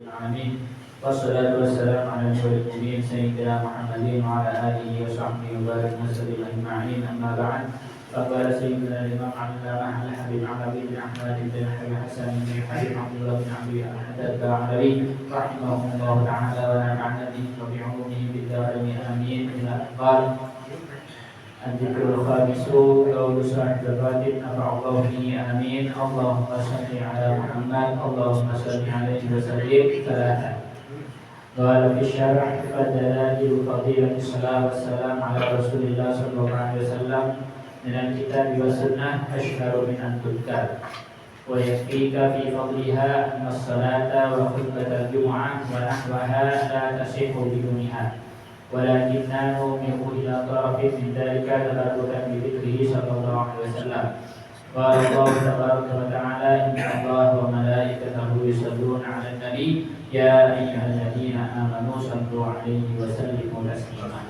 Amin. Wassalatu wassalamu ala al-mursalin sayyidina Muhammadin wa ala alihi wa sahbihi wa barik wasallim ajma'in. Amma ba'd. Faqala sayyidina Imam Al-Allamah Al-Habib Alawi bin Ahmad bin Habib Hasan bin Habib Abdullah bin Abi Al-Haddad Al-Alawi rahimahullah ta'ala wa nafa'ana bihi wa bi'ulumihi bid-darain amin. Ila aqal Al-Dhikrul Khamisu Qawlu Sahib Al-Radid Nafa'allahu bihi amin. Allahumma salli ala Muhammad Allahumma salli alaihi wa sallim. Salatan Qala fi syarah Fadalailu fadilati salam wassalam ala Rasulillah sallallahu alaihi wasallam Minal kitab wa sunnah Ashharu min antudkar Wa yakfika fi fadliha Anna salata wa khutbata al-jum'ah Wa nahwaha la tasihu biduniha Walakinna numihu ila tarafin min dhalika Tabarukan bidikrihi sallallahu alaihi wasallam Qala Allah tabaraka wa ta'ala Inna Allah wa malaikatahu yusalluna ala nabi Ya ayyuhalladzina amanu sallu alaihi wa sallimu taslima.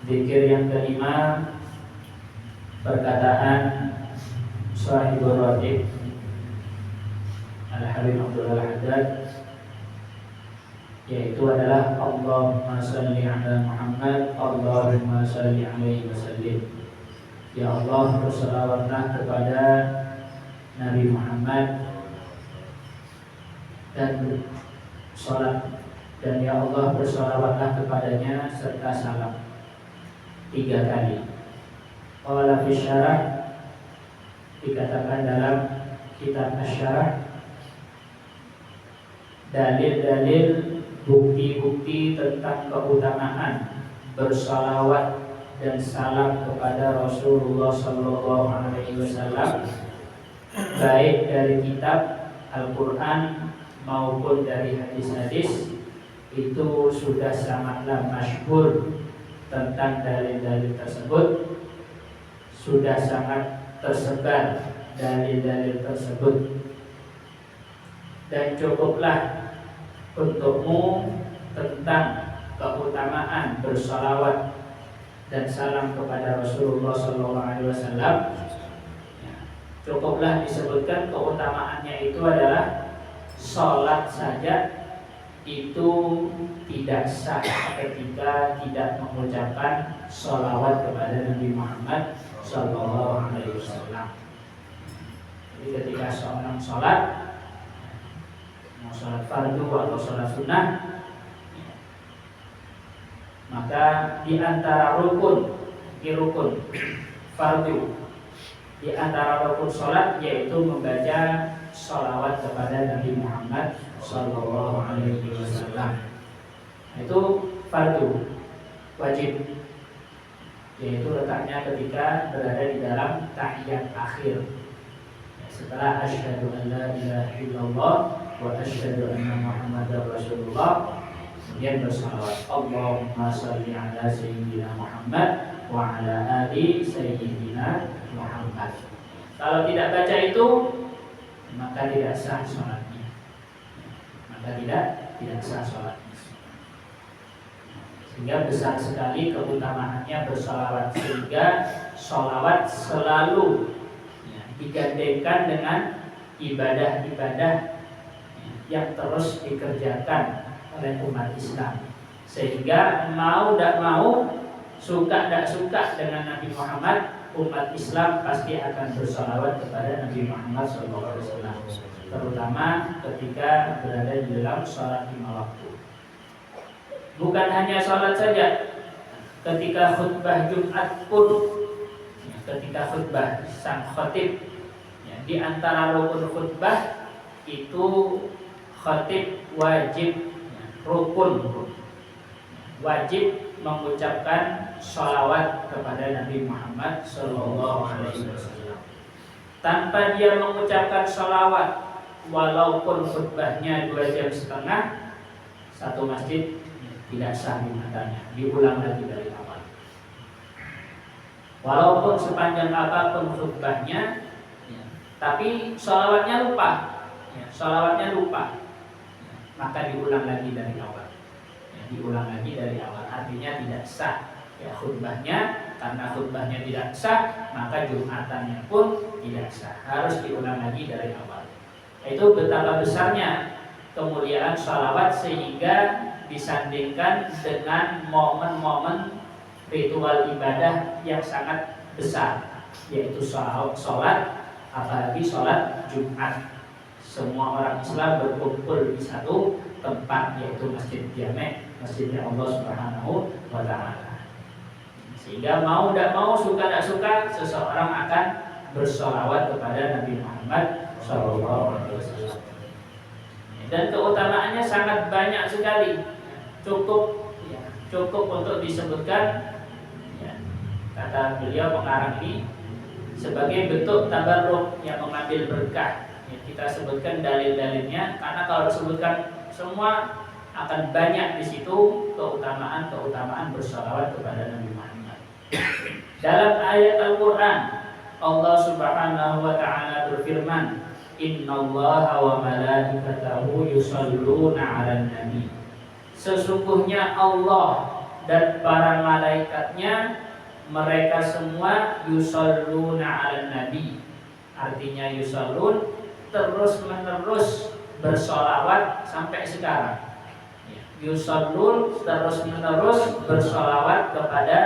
Zikir yang kelima, perkataan Sahibul Radid Al-Habib Abdullah Al-Haddad, yaitu adalah Allahumma salli ala Muhammad Allahumma salli alaihi wa sallim. Ya Allah, bersalawatlah kepada Nabi Muhammad dan salat, dan ya Allah bersalawatlah kepadanya serta salam 3 kali. Qala fi syarah, dikatakan dalam kitab Asy-Syarah, dalil-dalil bukti-bukti tentang keutamaan bersalawat dan salam kepada Rasulullah sallallahu alaihi wasallam, baik dari kitab Al-Quran maupun dari hadis-hadis, itu sudah sangatlah masyhur tentang dalil-dalil tersebut, sudah sangat tersebar dalil-dalil tersebut, dan cukuplah untukmu tentang keutamaan bersalawat dan salam kepada Rasulullah SAW. Cukuplah disebutkan keutamaannya itu adalah sholat saja itu tidak sah ketika tidak mengucapkan sholawat kepada Nabi Muhammad SAW. Jadi ketika seorang sholat, mau sholat fardu atau sholat sunnah, maka di antara rukun fardu, di antara rukun sholat yaitu membaca sholawat kepada Nabi Muhammad Sallallahu Alaihi Wasallam. Itu fardu, wajib, yaitu letaknya ketika berada di dalam tahiyat akhir, setelah asyhadu an la ilaha illallah wa asyhadu anna Muhammadar Rasulullah, kemudian bersalawat Allahumma shalli ala sayyidina Muhammad wa ala ali sayyidina Muhammad. Kalau tidak baca itu, maka tidak sah sholatnya. Tidak sah sholatnya. Sehingga besar sekali keutamaannya bersalawat, sehingga sholawat selalu digandengkan dengan ibadah-ibadah yang terus dikerjakan oleh umat Islam, sehingga mau tidak mau, suka tidak suka dengan Nabi Muhammad, umat Islam pasti akan bersalawat kepada Nabi Muhammad SAW, terutama ketika berada di dalam sholat 5 waktu. Bukan hanya sholat saja, ketika khutbah Jumat pun, ketika khutbah sang khatib, di antara rukun khutbah itu khatib wajib mengucapkan sholawat kepada Nabi Muhammad SAW. Tanpa dia mengucapkan sholawat, walaupun khutbahnya 2,5 jam, satu masjid tidak sah di matanya, diulang lagi dari awal. Walaupun sepanjang apapun khutbahnya, tapi sholawatnya lupa, maka diulang lagi dari awal. Artinya tidak sah khutbahnya. Karena khutbahnya tidak sah, maka Jumatannya pun tidak sah, harus diulang lagi dari awal. Itu betapa besarnya kemuliaan sholawat sehingga disandingkan dengan momen-momen ritual ibadah yang sangat besar, yaitu sholat, apalagi sholat Jumat. Semua orang Islam berkumpul di satu tempat, yaitu Masjid Jami', masjidnya Allah Subhanahu wa Ta'ala. Sehingga mau tidak mau, suka tidak suka, seseorang akan bersolawat kepada Nabi Muhammad SAW. Dan keutamaannya sangat banyak sekali. Cukup untuk disebutkan, kata beliau pengarang ini, sebagai bentuk tabarruk yang mengambil berkah. Kita sebutkan dalil-dalilnya, karena kalau disebutkan semua akan banyak di situ keutamaan bersolawat kepada Nabi Muhammad. Dalam ayat Al-Quran, Allah Subhanahu wa Ta'ala berfirman, Innallaha wa malaikatahu yusalluna 'alan nabi. Sesungguhnya Allah dan para malaikatnya, mereka semua yusalluna 'alan nabi. Artinya yusallun, terus menerus bersolawat sampai sekarang. Yusallun, terus menerus bersolawat kepada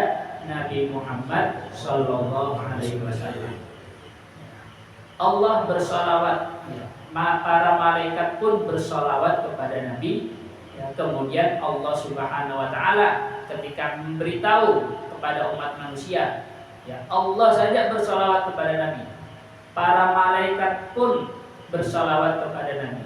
Nabi Muhammad Sallallahu Alaihi Wasallam. Allah bersolawat, para malaikat pun bersolawat kepada Nabi. Kemudian Allah Subhanahu Wa Taala ketika memberitahu kepada umat manusia, Allah saja bersolawat kepada Nabi, para malaikat pun bersolawat kepada Nabi.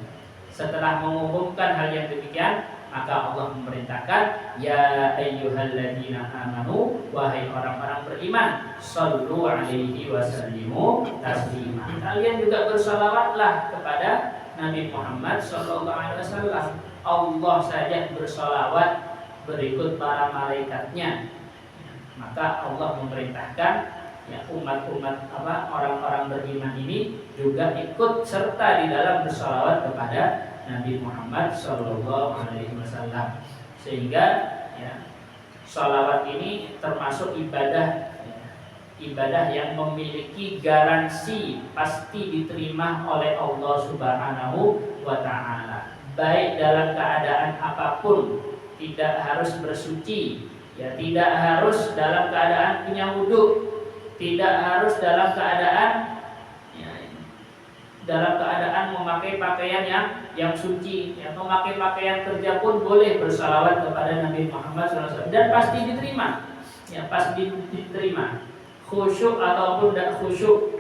Setelah mengumumkan hal yang demikian, maka Allah memerintahkan, ya ayyuhalladzina amanu, wahai orang-orang beriman, shallu alaihi wasallimu taslima. Kalian juga bersolawatlah kepada Nabi Muhammad sallallahu alaihi wasallam. Allah saja bersolawat berikut para malaikatnya. Maka Allah memerintahkan umat-umat orang-orang beriman ini juga ikut serta di dalam bersolawat kepada Nabi Muhammad Sallallahu Alaihi Wasallam. Sehingga sholawat ini termasuk ibadah yang memiliki garansi pasti diterima oleh Allah Subhanahu wa Ta'ala, baik dalam keadaan apapun. Tidak harus bersuci, tidak harus dalam keadaan punya wudhu, tidak harus dalam keadaan memakai pakaian yang suci, memakai pakaian kerja pun boleh bersalawat kepada Nabi Muhammad SAW, dan pasti diterima, pasti diterima, khusyuk ataupun tidak khusyuk,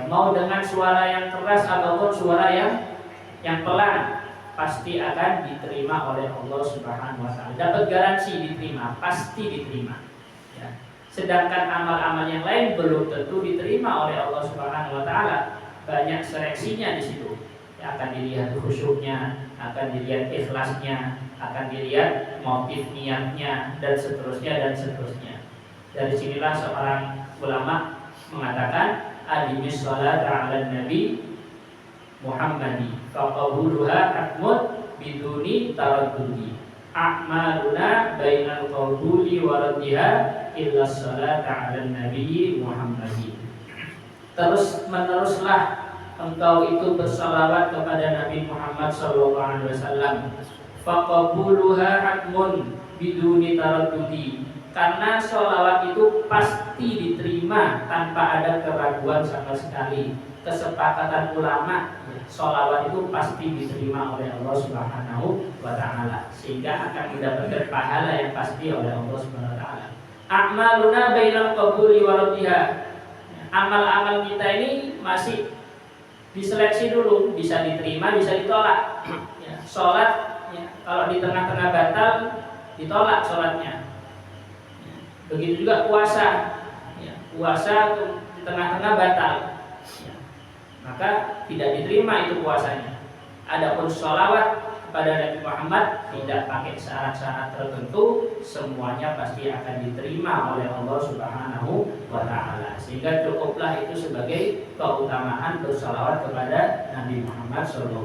mau dengan suara yang keras ataupun suara yang pelan, pasti akan diterima oleh Allah Subhanahu Wa Taala. Dapat garansi diterima, pasti diterima. Sedangkan amal-amal yang lain belum tentu diterima oleh Allah Subhanahu Wa Taala. Banyak seleksinya di situ. Akan dilihat khusyuknya, akan dilihat ikhlasnya, akan dilihat motif niatnya, dan seterusnya. Dari sinilah seorang ulama mengatakan, adimis sholat ala nabi Muhammadi faqabuluha hakmud biduni taraddudi a'maluna bainal qabuli wa raddiha illa sholat ala nabi Muhammadi. Terus meneruslah engkau itu bersalawat kepada Nabi Muhammad SAW. Faqabuluha hakmun biduni taraddudi. Karena sholawat itu pasti diterima tanpa ada keraguan sama sekali. Kesepakatan ulama, sholawat itu pasti diterima oleh Allah Subhanahu wa Ta'ala, sehingga akan mendapatkan pahala yang pasti oleh Allah Subhanahu wa Ta'ala. A'maluna bainal qabuli wa raddiha. Amal-amal kita ini masih diseleksi dulu, bisa diterima, bisa ditolak. Sholat, kalau di tengah-tengah batal, ditolak sholatnya. Begitu juga puasa, puasa di tengah-tengah batal, maka tidak diterima itu puasanya. Adapun sholawat kepada Nabi Muhammad tidak pakai syarat-syarat tertentu, semuanya pasti akan diterima oleh Allah Subhanahu wa Ta'ala. Sehingga cukuplah itu sebagai keutamaan bersalawat kepada Nabi Muhammad SAW.